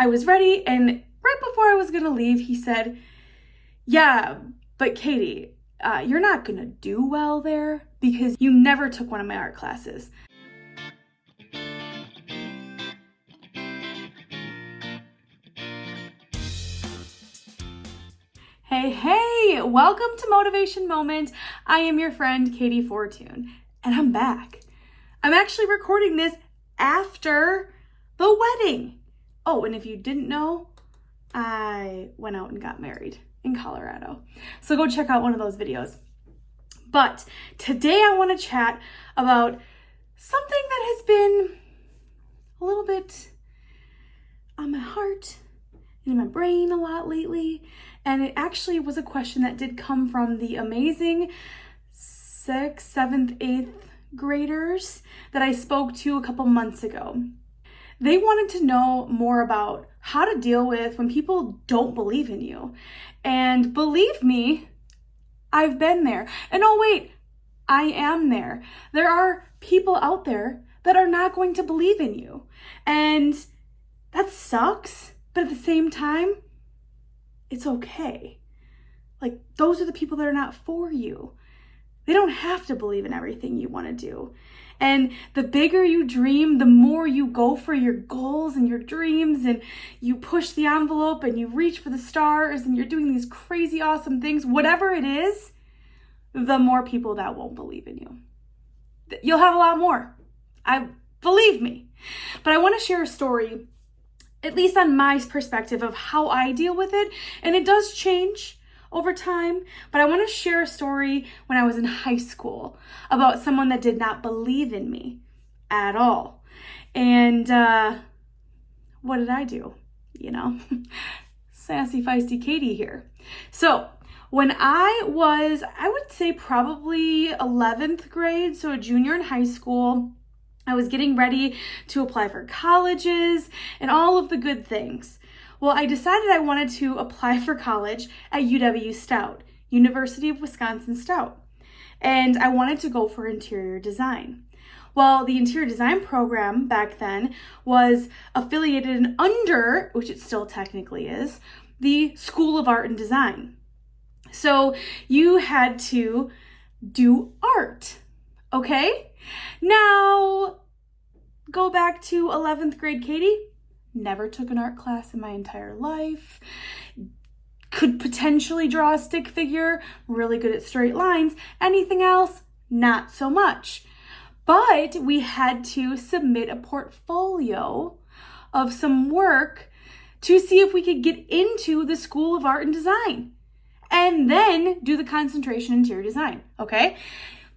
I was ready, and right before I was gonna leave, he said, yeah, but Katie, you're not gonna do well there because you never took one of my art classes. Hey, welcome to Motivation Moment. I am your friend, Katie Fortune, and I'm back. I'm actually recording this after the wedding. Oh, and if you didn't know, I went out and got married in Colorado. So go check out one of those videos. But today I want to chat about something that has been a little bit on my heart and in my brain a lot lately. And it actually was a question that did come from the amazing 6th, 7th, 8th graders that I spoke to a couple months ago. They wanted to know more about how to deal with when people don't believe in you. And believe me, I've been there. And oh wait, I am there. There are people out there that are not going to believe in you. And that sucks, but at the same time, it's okay. Like, those are the people that are not for you. They don't have to believe in everything you want to do. And the bigger you dream, the more you go for your goals and your dreams, and you push the envelope and you reach for the stars and you're doing these crazy awesome things, whatever it is, the more people that won't believe in you. You'll have a lot more. Believe me. But I want to share a story, at least on my perspective of how I deal with it. And it does change over time, but I want to share a story when I was in high school about someone that did not believe in me at all. And what did I do? You know, sassy, feisty Katie here. So when I would say probably 11th grade, so a junior in high school, I was getting ready to apply for colleges and all of the good things. Well, I decided I wanted to apply for college at UW Stout, University of Wisconsin Stout. And I wanted to go for interior design. Well, the interior design program back then was affiliated under, which it still technically is, the School of Art and Design. So you had to do art, okay? Now, go back to 11th grade Katie. Never took an art class in my entire life. Could potentially draw a stick figure, really good at straight lines. Anything else? Not so much. But we had to submit a portfolio of some work to see if we could get into the School of Art and Design and then do the concentration in interior design, okay?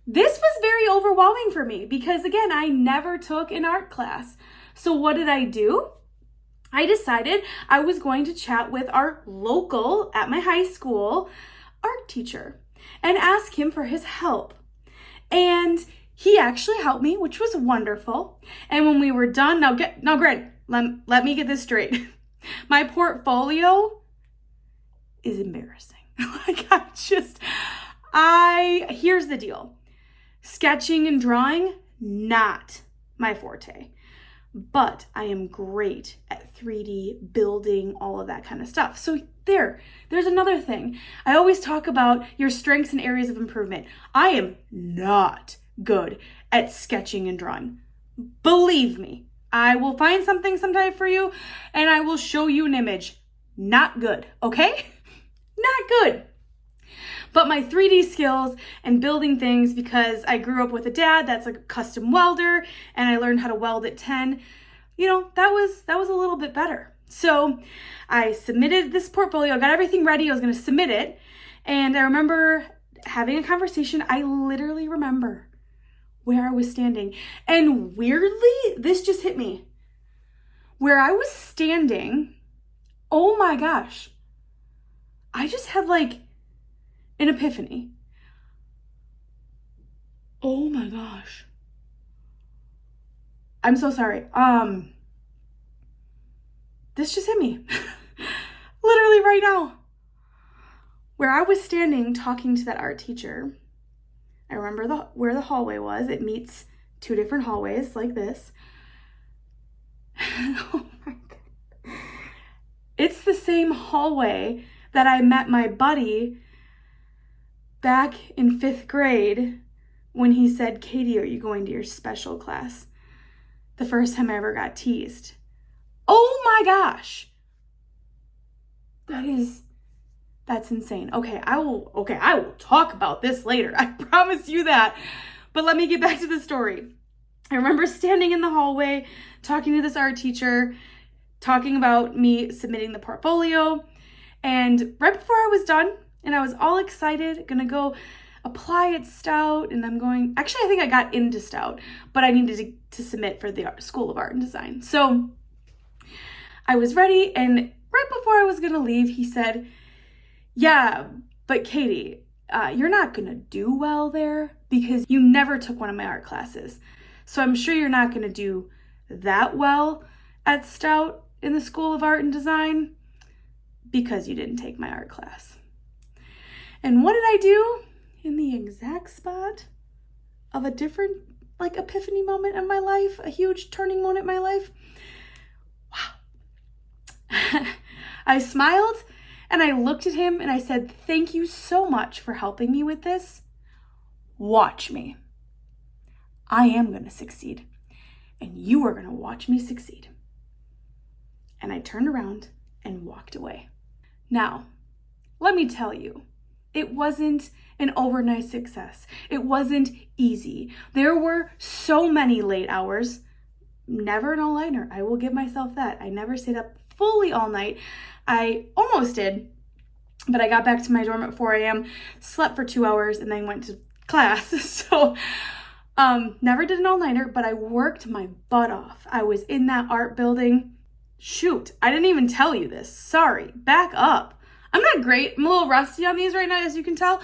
This was very overwhelming for me because, again, I never took an art class. So what did I do? I decided I was going to chat with our local, at my high school, art teacher and ask him for his help. And he actually helped me, which was wonderful. And when we were done, Greg, let me get this straight. My portfolio is embarrassing. Here's the deal. Sketching and drawing, not my forte. But I am great at 3D, building, all of that kind of stuff. So there's another thing. I always talk about your strengths and areas of improvement. I am not good at sketching and drawing. Believe me, I will find something sometime for you and I will show you an image. Not good, okay? Not good. But my 3D skills and building things, because I grew up with a dad that's a custom welder and I learned how to weld at 10, that was a little bit better. So I submitted this portfolio, got everything ready, I was gonna submit it. And I remember having a conversation. I literally remember where I was standing. And weirdly, this just hit me. Where I was standing, oh my gosh, I just had like an epiphany. Oh my gosh. I'm so sorry. This just hit me. Literally right now. Where I was standing talking to that art teacher, I remember where the hallway was. It meets two different hallways like this. Oh my God. It's the same hallway that I met my buddy back in 5th grade when he said, "Katie, are you going to your special class?" The first time I ever got teased. Oh my gosh. That's insane. Okay, I will talk about this later. I promise you that. But let me get back to the story. I remember standing in the hallway, talking to this art teacher, talking about me submitting the portfolio. And right before I was done, and I was all excited, gonna go apply at Stout, and actually I think I got into Stout, but I needed to submit for the School of Art and Design. So I was ready, and right before I was gonna leave, he said, "Yeah, but Katie, you're not gonna do well there because you never took one of my art classes. So I'm sure you're not gonna do that well at Stout in the School of Art and Design because you didn't take my art class." And what did I do in the exact spot of a different epiphany moment in my life, a huge turning moment in my life? Wow. I smiled and I looked at him and I said, "Thank you so much for helping me with this. Watch me. I am going to succeed, and you are going to watch me succeed." And I turned around and walked away. Now, let me tell you, it wasn't an overnight success. It wasn't easy. There were so many late hours. Never an all-nighter. I will give myself that. I never stayed up fully all night. I almost did, but I got back to my dorm at 4 a.m., slept for 2 hours, and then went to class. So never did an all-nighter, but I worked my butt off. I was in that art building. Shoot, I didn't even tell you this. Sorry, back up. I'm not great. I'm a little rusty on these right now, as you can tell.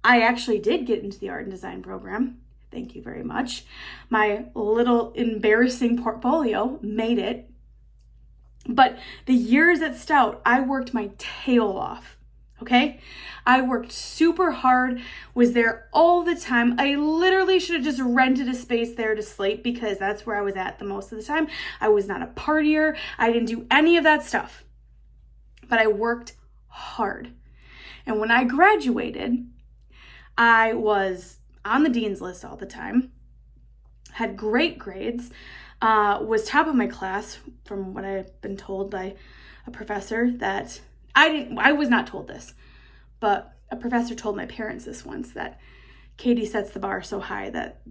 I actually did get into the art and design program. Thank you very much. My little embarrassing portfolio made it. But the years at Stout, I worked my tail off, okay? I worked super hard, was there all the time. I literally should have just rented a space there to sleep because that's where I was at the most of the time. I was not a partier. I didn't do any of that stuff. But I worked hard. And when I graduated, I was on the dean's list all the time, had great grades, was top of my class from what I've been told by a professor that I was not told this, but a professor told my parents this once, that Katie sets the bar so high that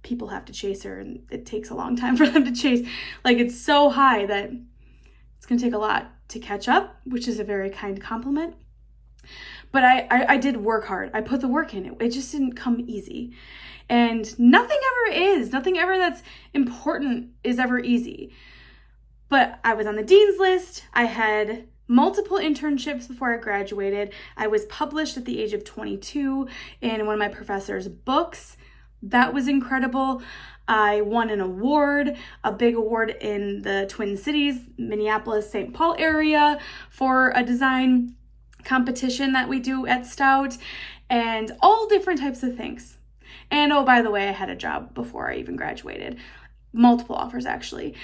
people have to chase her and it takes a long time for them to chase. It's so high that it's going to take a lot to catch up, which is a very kind compliment. But I did work hard. I put the work in. It just didn't come easy. And nothing ever that's important is ever easy. But I was on the dean's list. I had multiple internships before I graduated. I was published at the age of 22 in one of my professor's books. That was incredible. I won an award, a big award in the Twin Cities, Minneapolis, St. Paul area for a design competition that we do at Stout, and all different types of things. And oh, by the way, I had a job before I even graduated. Multiple offers, actually.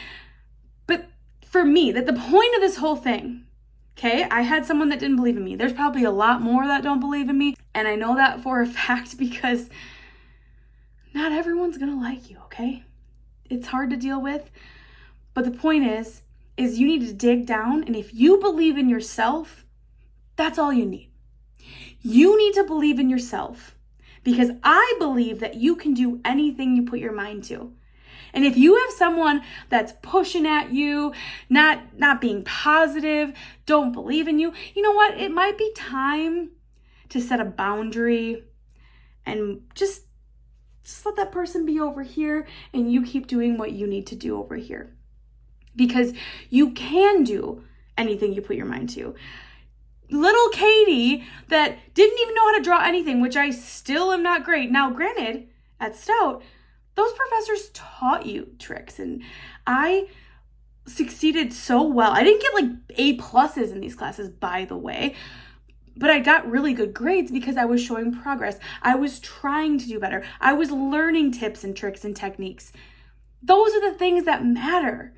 But for me, that the point of this whole thing, okay, I had someone that didn't believe in me. There's probably a lot more that don't believe in me. And I know that for a fact because not everyone's gonna like you, okay? It's hard to deal with. But the point is you need to dig down. And if you believe in yourself, that's all you need. You need to believe in yourself, because I believe that you can do anything you put your mind to. And if you have someone that's pushing at you, not being positive, don't believe in you, you know what? It might be time to set a boundary and just let that person be over here and you keep doing what you need to do over here. Because you can do anything you put your mind to. Little Katie that didn't even know how to draw anything, which I still am not great. Now, granted, at Stout, those professors taught you tricks and I succeeded so well. I didn't get A+ in these classes, by the way, but I got really good grades because I was showing progress. I was trying to do better. I was learning tips and tricks and techniques. Those are the things that matter.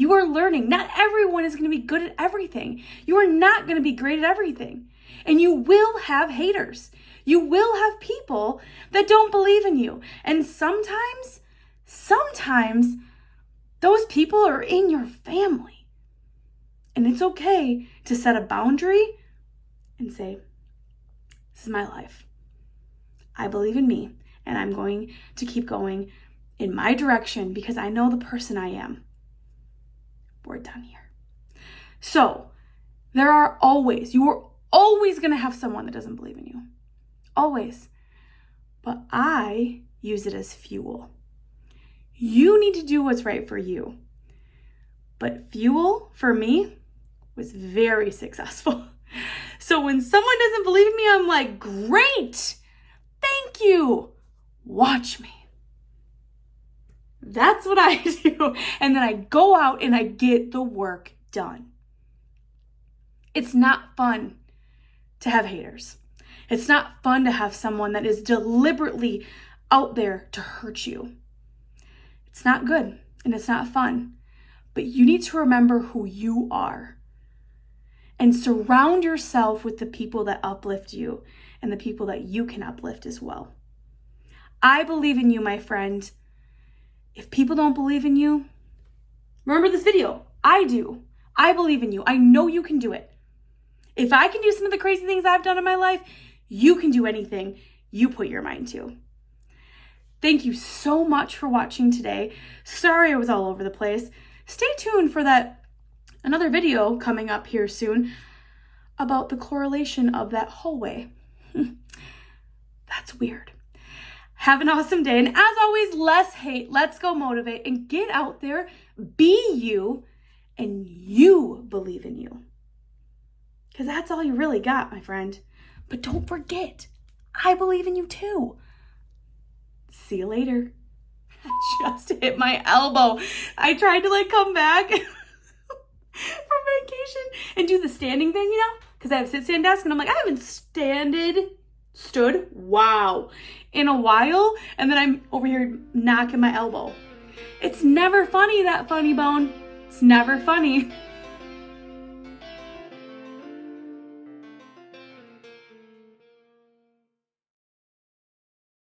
You are learning. Not everyone is going to be good at everything. You are not going to be great at everything. And you will have haters. You will have people that don't believe in you. And sometimes those people are in your family. And it's okay to set a boundary and say, this is my life. I believe in me, and I'm going to keep going in my direction because I know the person I am. We're done here. So you are always going to have someone that doesn't believe in you. Always. But I use it as fuel. You need to do what's right for you. But fuel, for me, was very successful. So when someone doesn't believe in me, I'm like, great, thank you, watch me. That's what I do. And then I go out and I get the work done. It's not fun to have haters. It's not fun to have someone that is deliberately out there to hurt you. It's not good and it's not fun. But you need to remember who you are and surround yourself with the people that uplift you and the people that you can uplift as well. I believe in you, my friend. If people don't believe in you, remember this video. I do. I believe in you. I know you can do it. If I can do some of the crazy things I've done in my life, you can do anything you put your mind to. Thank you so much for watching today. Sorry I was all over the place. Stay tuned for another video coming up here soon about the correlation of that hallway. That's weird. Have an awesome day. And as always, less hate, let's go motivate and get out there, be you, and you believe in you. Because that's all you really got, my friend. But don't forget, I believe in you too. See you later. I just hit my elbow. I tried to come back from vacation and do the standing thing, because I have a sit-stand desk and I'm like, I haven't stood, wow, in a while. And then I'm over here knocking my elbow. It's never funny, that funny bone. It's never funny.